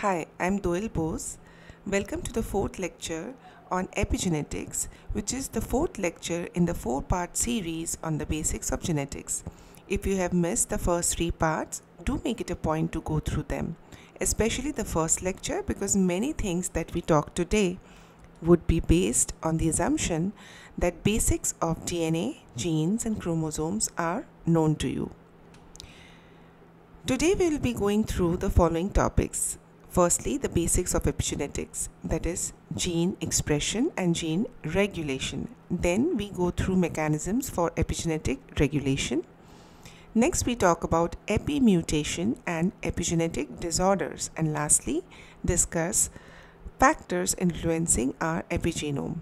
Hi, I'm Doyle Bose. Welcome to the fourth lecture on epigenetics, which is the fourth lecture in the four-part series on the basics of genetics. If you have missed the first three parts, do make it a point to go through them, especially the first lecture, because many things that we talk today would be based on the assumption that basics of DNA, genes and chromosomes are known to you. Today we will be going through the following topics. Firstly, the basics of epigenetics, that is gene expression and gene regulation. Then we go through mechanisms for epigenetic regulation. Next, we talk about epimutation and epigenetic disorders. And lastly, discuss factors influencing our epigenome.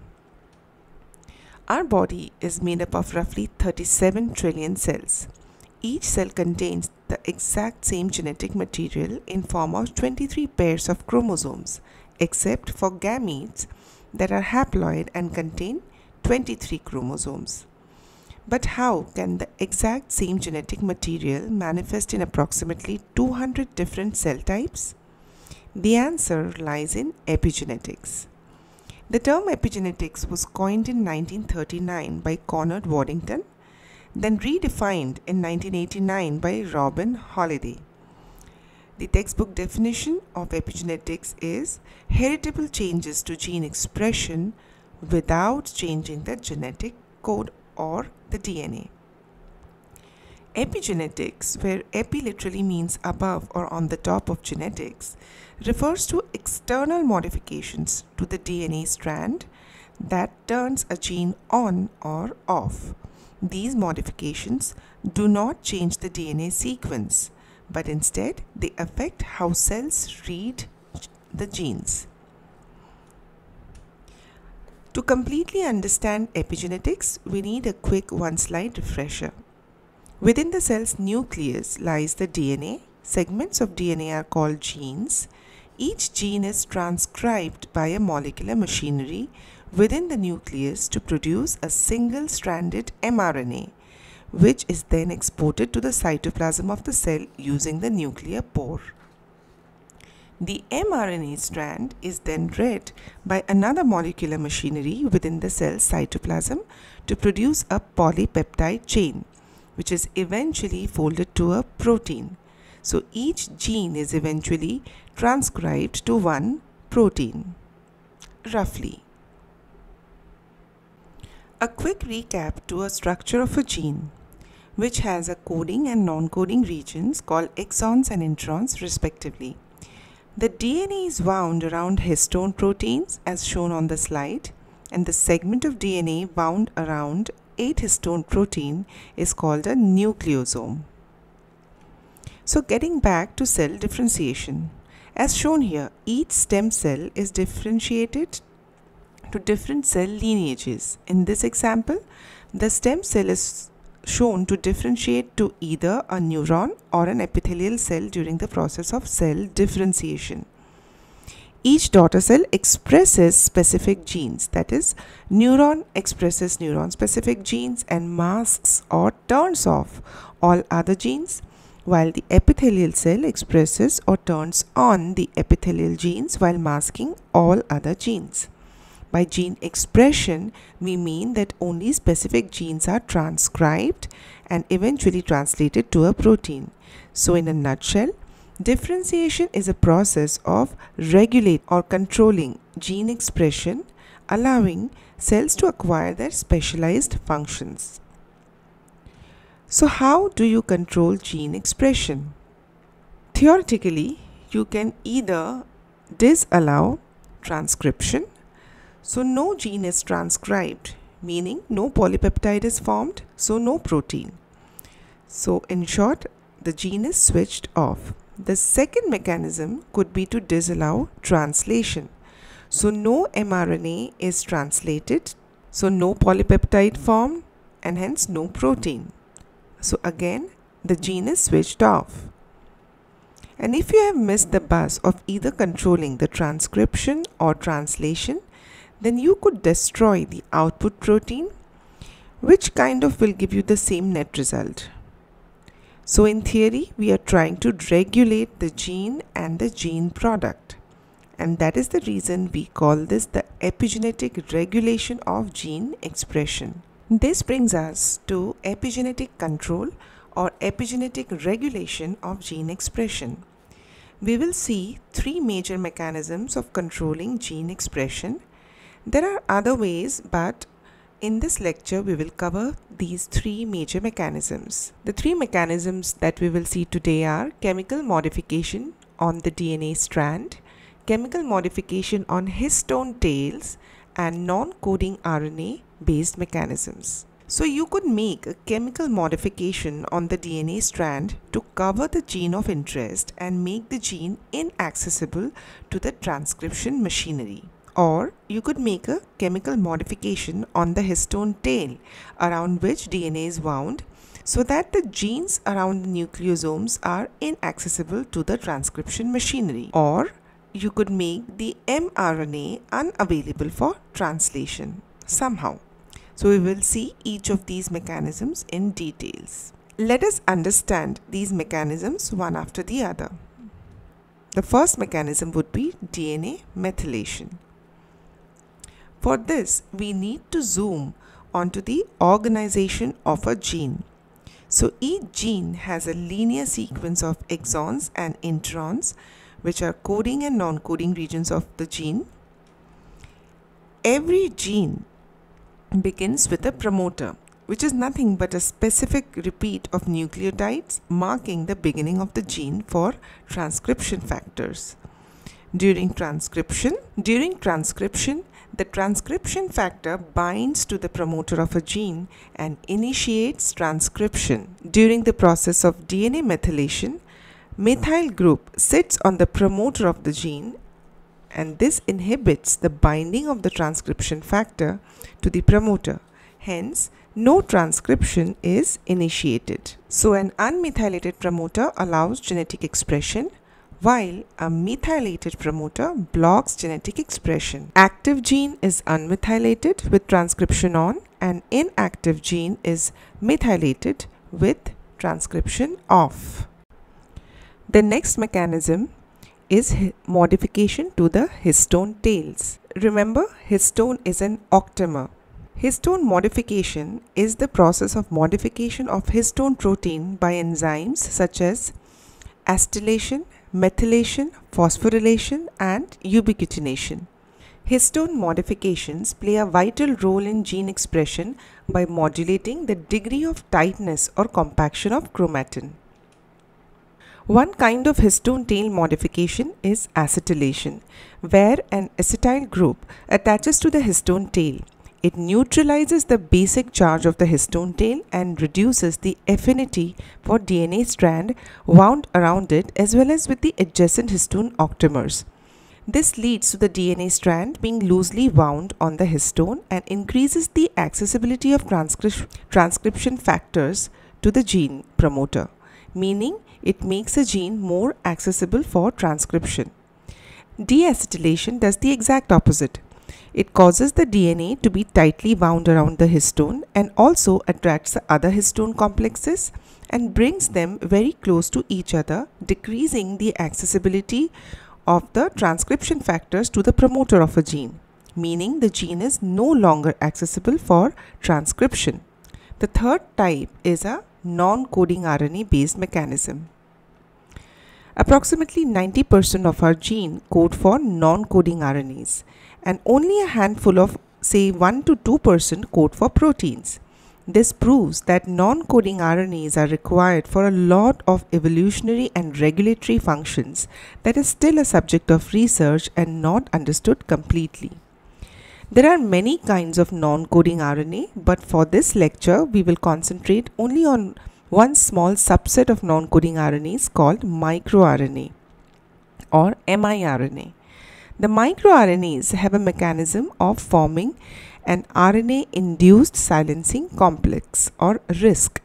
Our body is made up of roughly 37 trillion cells. Each cell contains the exact same genetic material in form of 23 pairs of chromosomes, except for gametes that are haploid and contain 23 chromosomes. But how can the exact same genetic material manifest in approximately 200 different cell types? The answer lies in epigenetics. The term epigenetics was coined in 1939 by Conrad Waddington, then redefined in 1989 by Robin Holliday. The textbook definition of epigenetics is heritable changes to gene expression without changing the genetic code or the DNA. Epigenetics, where epi literally means above or on the top of genetics, refers to external modifications to the DNA strand that turns a gene on or off. These modifications do not change the DNA sequence, but instead they affect how cells read the genes. To completely understand epigenetics, we need a quick one-slide refresher. Within the cell's nucleus lies the DNA. Segments of DNA are called genes. Each gene is transcribed by a molecular machinery within the nucleus to produce a single-stranded mRNA, which is then exported to the cytoplasm of the cell using the nuclear pore. The mRNA strand is then read by another molecular machinery within the cell's cytoplasm to produce a polypeptide chain, which is eventually folded to a protein. So each gene is eventually transcribed to one protein, roughly. A quick recap to a structure of a gene, which has a coding and non-coding regions called exons and introns respectively. The DNA is wound around histone proteins as shown on the slide, and the segment of DNA wound around 8 histone protein is called a nucleosome. So getting back to cell differentiation, as shown here, each stem cell is differentiated to different cell lineages. In this example, the stem cell is shown to differentiate to either a neuron or an epithelial cell during the process of cell differentiation. Each daughter cell expresses specific genes, that is, neuron expresses neuron-specific genes and masks or turns off all other genes, while the epithelial cell expresses or turns on the epithelial genes while masking all other genes. By gene expression, we mean that only specific genes are transcribed and eventually translated to a protein. So in a nutshell, differentiation is a process of regulating or controlling gene expression, allowing cells to acquire their specialized functions. So how do you control gene expression? Theoretically, you can either disallow transcription, so no gene is transcribed, meaning no polypeptide is formed, so no protein. So in short, the gene is switched off. The second mechanism could be to disallow translation. So no mRNA is translated, so no polypeptide formed and hence no protein. So again, the gene is switched off. And if you have missed the bus of either controlling the transcription or translation, then you could destroy the output protein, which kind of will give you the same net result. So in theory, we are trying to regulate the gene and the gene product. And that is the reason we call this the epigenetic regulation of gene expression. This brings us to epigenetic control or epigenetic regulation of gene expression. We will see three major mechanisms of controlling gene expression. There are other ways, but in this lecture we will cover these three major mechanisms. The three mechanisms that we will see today are chemical modification on the DNA strand, chemical modification on histone tails, and non-coding RNA based mechanisms. So you could make a chemical modification on the DNA strand to cover the gene of interest and make the gene inaccessible to the transcription machinery. Or you could make a chemical modification on the histone tail around which DNA is wound so that the genes around the nucleosomes are inaccessible to the transcription machinery. Or you could make the mRNA unavailable for translation somehow. So we will see each of these mechanisms in details. Let us understand these mechanisms one after the other. The first mechanism would be DNA methylation. For this, we need to zoom onto the organization of a gene. So each gene has a linear sequence of exons and introns, which are coding and non-coding regions of the gene. Every gene begins with a promoter, which is nothing but a specific repeat of nucleotides marking the beginning of the gene for transcription factors. During transcription, the transcription factor binds to the promoter of a gene and initiates transcription. During the process of DNA methylation, methyl group sits on the promoter of the gene, and this inhibits the binding of the transcription factor to the promoter. Hence, no transcription is initiated. So an unmethylated promoter allows genetic expression, while a methylated promoter blocks genetic expression. Active gene is unmethylated with transcription on, and inactive gene is methylated with transcription off. The next mechanism is modification to the histone tails. Remember, histone is an octamer. Histone modification is the process of modification of histone protein by enzymes such as acetylation, methylation, phosphorylation, and ubiquitination. Histone modifications play a vital role in gene expression by modulating the degree of tightness or compaction of chromatin. One kind of histone tail modification is acetylation, where an acetyl group attaches to the histone tail. It neutralizes the basic charge of the histone tail and reduces the affinity for DNA strand wound around it as well as with the adjacent histone octamers. This leads to the DNA strand being loosely wound on the histone and increases the accessibility of transcription factors to the gene promoter, meaning it makes a gene more accessible for transcription. Deacetylation does the exact opposite. It causes the DNA to be tightly wound around the histone and also attracts the other histone complexes and brings them very close to each other, decreasing the accessibility of the transcription factors to the promoter of a gene, meaning the gene is no longer accessible for transcription. The third type is a non-coding RNA based mechanism. Approximately 90% of our gene code for non-coding RNAs, and only a handful of say 1 to 2% code for proteins. This proves that non-coding RNAs are required for a lot of evolutionary and regulatory functions that is still a subject of research and not understood completely. There are many kinds of non-coding RNA, but for this lecture we will concentrate only on one small subset of non-coding RNAs called microRNA or miRNA. The microRNAs have a mechanism of forming an RNA-induced silencing complex or RISC,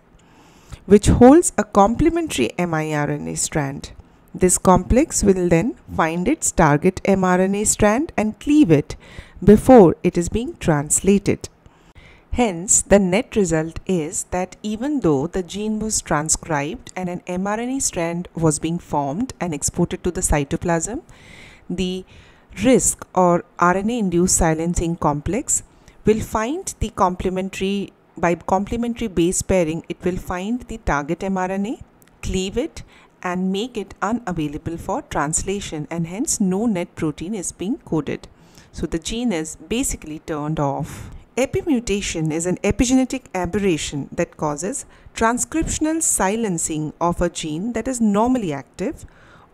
which holds a complementary miRNA strand. This complex will then find its target mRNA strand and cleave it before it is being translated. Hence, the net result is that even though the gene was transcribed and an mRNA strand was being formed and exported to the cytoplasm, the RISC or RNA-induced silencing complex will find the by complementary base pairing, it will find the target mRNA, cleave it, and make it unavailable for translation, and hence no net protein is being coded. So the gene is basically turned off. Epimutation is an epigenetic aberration that causes transcriptional silencing of a gene that is normally active,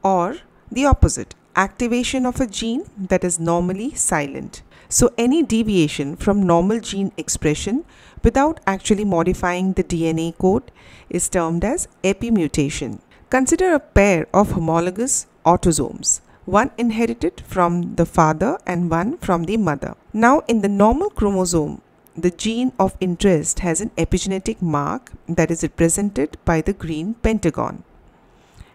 or the opposite, activation of a gene that is normally silent. So any deviation from normal gene expression without actually modifying the DNA code is termed as epimutation. Consider a pair of homologous autosomes, one inherited from the father and one from the mother. Now, in the normal chromosome, the gene of interest has an epigenetic mark that is represented by the green pentagon.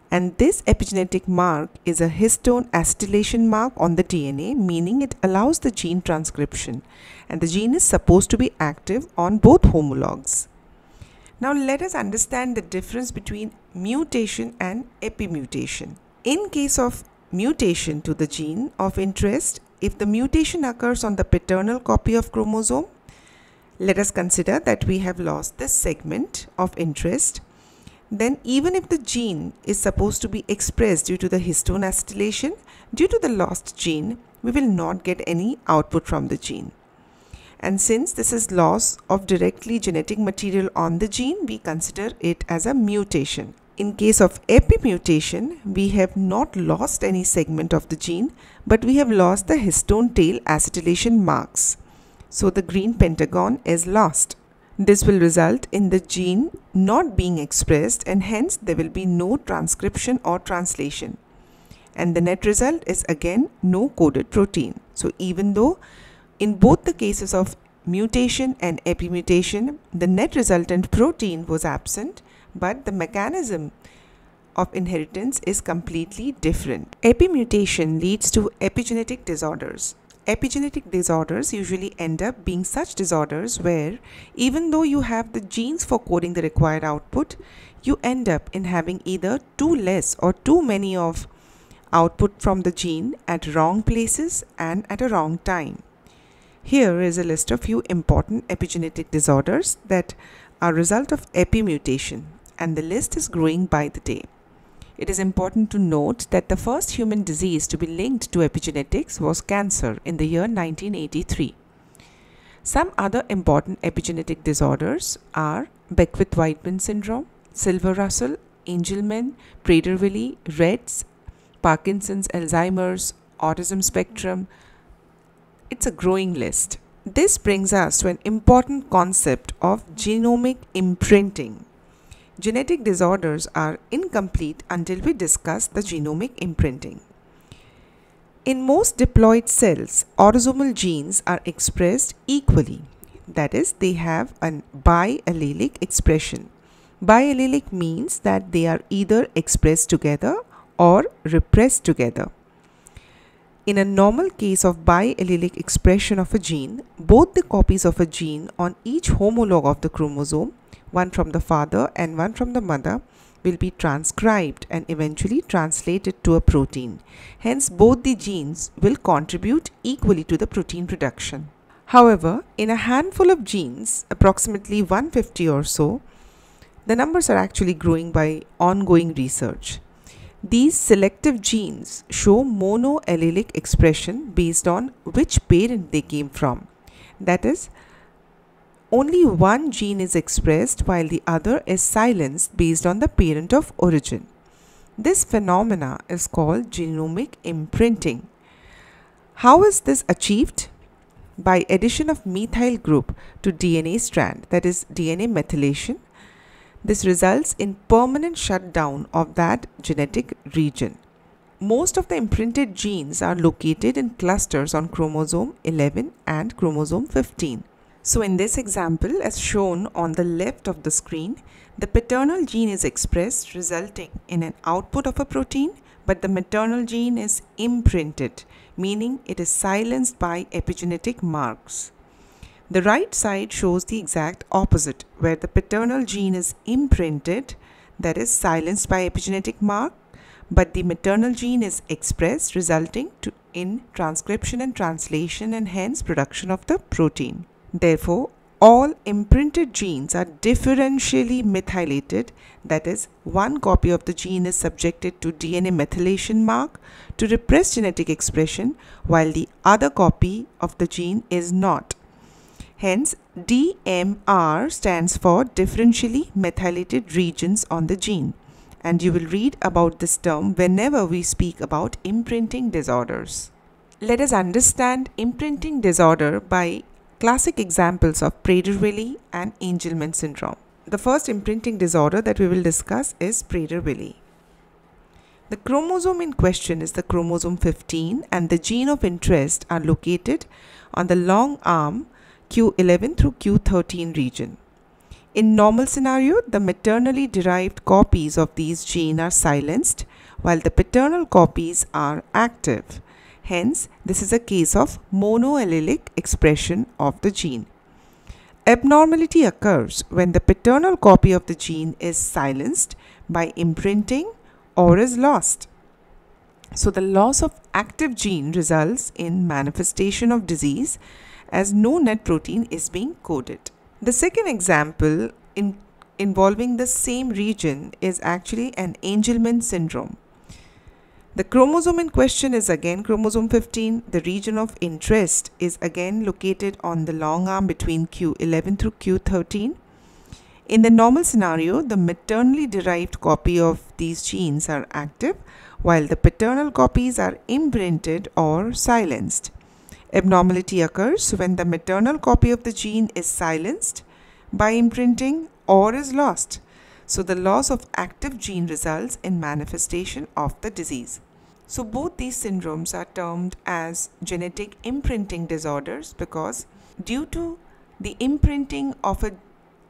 And this epigenetic mark is a histone acetylation mark on the DNA, meaning it allows the gene transcription, and the gene is supposed to be active on both homologs. Now let us understand the difference between mutation and epimutation. In case of mutation to the gene of interest, if the mutation occurs on the paternal copy of chromosome, let us consider that we have lost this segment of interest. Then even if the gene is supposed to be expressed due to the histone acetylation, due to the lost gene, we will not get any output from the gene. And since this is loss of directly genetic material on the gene, we consider it as a mutation. In case of epimutation, we have not lost any segment of the gene, but we have lost the histone tail acetylation marks. So the green pentagon is lost. This will result in the gene not being expressed, and hence there will be no transcription or translation. And the net result is again no coded protein. So even though in both the cases of mutation and epimutation, the net resultant protein was absent, but the mechanism of inheritance is completely different. Epimutation leads to epigenetic disorders. Epigenetic disorders usually end up being such disorders where even though you have the genes for coding the required output, you end up in having either too less or too many of output from the gene at wrong places and at a wrong time. Here is a list of few important epigenetic disorders that are a result of epimutation, and the list is growing by the day. It is important to note that the first human disease to be linked to epigenetics was cancer in the year 1983. Some other important epigenetic disorders are Beckwith-Whiteman syndrome, Silver-Russell, Angelman, Prader-Willi, Rett's, Parkinson's, Alzheimer's, autism spectrum. It's a growing list. This brings us to an important concept of genomic imprinting. Genetic disorders are incomplete until we discuss the genomic imprinting. In most diploid cells, autosomal genes are expressed equally. That is, they have a biallelic expression. Biallelic means that they are either expressed together or repressed together. In a normal case of biallelic expression of a gene, both the copies of a gene on each homolog of the chromosome, one from the father and one from the mother, will be transcribed and eventually translated to a protein. Hence, both the genes will contribute equally to the protein production. However, in a handful of genes, approximately 150 or so, the numbers are actually growing by ongoing research. These selective genes show monoallelic expression based on which parent they came from. That is, only one gene is expressed while the other is silenced based on the parent of origin. This phenomena is called genomic imprinting. How is this achieved? By addition of methyl group to DNA strand, that is DNA methylation. This results in permanent shutdown of that genetic region. Most of the imprinted genes are located in clusters on chromosome 11 and chromosome 15. So in this example, as shown on the left of the screen, the paternal gene is expressed, resulting in an output of a protein, but the maternal gene is imprinted, meaning it is silenced by epigenetic marks. The right side shows the exact opposite, where the paternal gene is imprinted, that is silenced by epigenetic mark, but the maternal gene is expressed, resulting in transcription and translation and hence production of the protein. Therefore, all imprinted genes are differentially methylated, that is, one copy of the gene is subjected to DNA methylation mark to repress genetic expression, while the other copy of the gene is not. Hence, DMR stands for differentially methylated regions on the gene, and you will read about this term whenever we speak about imprinting disorders. Let us understand imprinting disorder by classic examples of Prader-Willi and Angelman syndrome. The first imprinting disorder that we will discuss is Prader-Willi. The chromosome in question is the chromosome 15, and the gene of interest are located on the long arm Q11 through Q13 region. In normal scenario, the maternally derived copies of these genes are silenced, while the paternal copies are active. Hence, this is a case of monoallelic expression of the gene. Abnormality occurs when the paternal copy of the gene is silenced by imprinting or is lost. So, the loss of active gene results in manifestation of disease as no net protein is being coded. The second example involving the same region is actually an Angelman syndrome. The chromosome in question is again chromosome 15. The region of interest is again located on the long arm between Q11 through Q13. In the normal scenario, the maternally derived copy of these genes are active, while the paternal copies are imprinted or silenced. Abnormality occurs when the maternal copy of the gene is silenced by imprinting or is lost. So, the loss of active gene results in manifestation of the disease. So, both these syndromes are termed as genetic imprinting disorders because due to the imprinting of a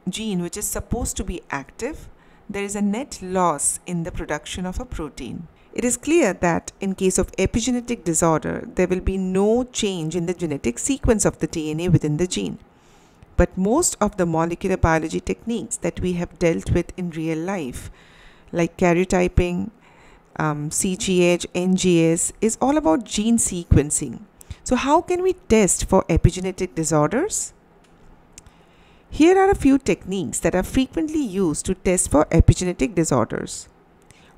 gene which is supposed to be active, there is a net loss in the production of a protein. It is clear that in case of epigenetic disorder, there will be no change in the genetic sequence of the DNA within the gene. But most of the molecular biology techniques that we have dealt with in real life, like karyotyping, CGH, NGS, is all about gene sequencing. So how can we test for epigenetic disorders? Here are a few techniques that are frequently used to test for epigenetic disorders.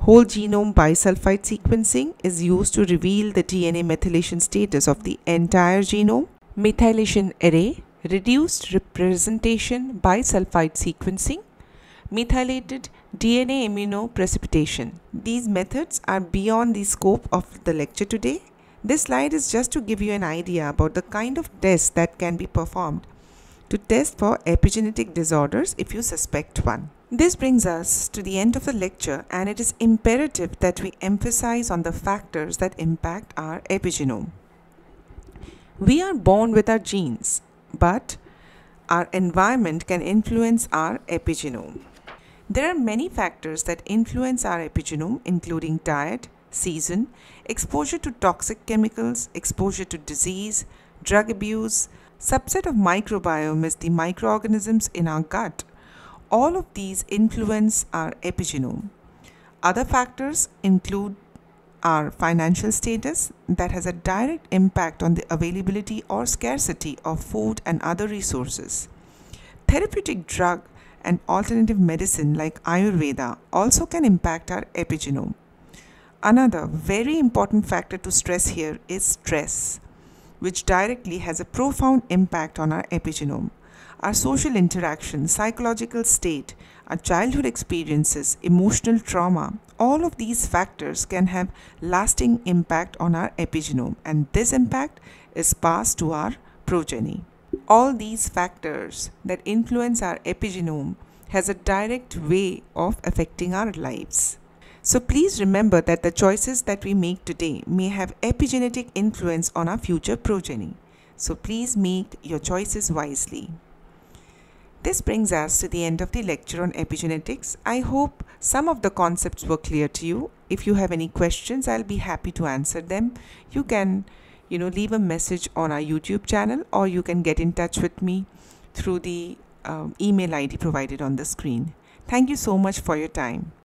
Whole genome bisulfite sequencing is used to reveal the DNA methylation status of the entire genome. Methylation array, reduced representation bisulfite sequencing, methylated DNA immunoprecipitation. These methods are beyond the scope of the lecture today. This slide is just to give you an idea about the kind of tests that can be performed to test for epigenetic disorders if you suspect one. This brings us to the end of the lecture, and it is imperative that we emphasize on the factors that impact our epigenome. We are born with our genes, but our environment can influence our epigenome. There are many factors that influence our epigenome, including diet, season, exposure to toxic chemicals, exposure to disease, drug abuse. Subset of microbiome is the microorganisms in our gut. All of these influence our epigenome. Other factors include our financial status that has a direct impact on the availability or scarcity of food and other resources. Therapeutic drug and alternative medicine like Ayurveda also can impact our epigenome. Another very important factor to stress here is stress, which directly has a profound impact on our epigenome. Our social interaction, psychological state, our childhood experiences, emotional trauma, all of these factors can have lasting impact on our epigenome, and this impact is passed to our progeny. All these factors that influence our epigenome has a direct way of affecting our lives. So please remember that the choices that we make today may have epigenetic influence on our future progeny. So please make your choices wisely. This brings us to the end of the lecture on epigenetics. I hope some of the concepts were clear to you. If you have any questions, I'll be happy to answer them. You can leave a message on our YouTube channel, or you can get in touch with me through the email ID provided on the screen. Thank you so much for your time.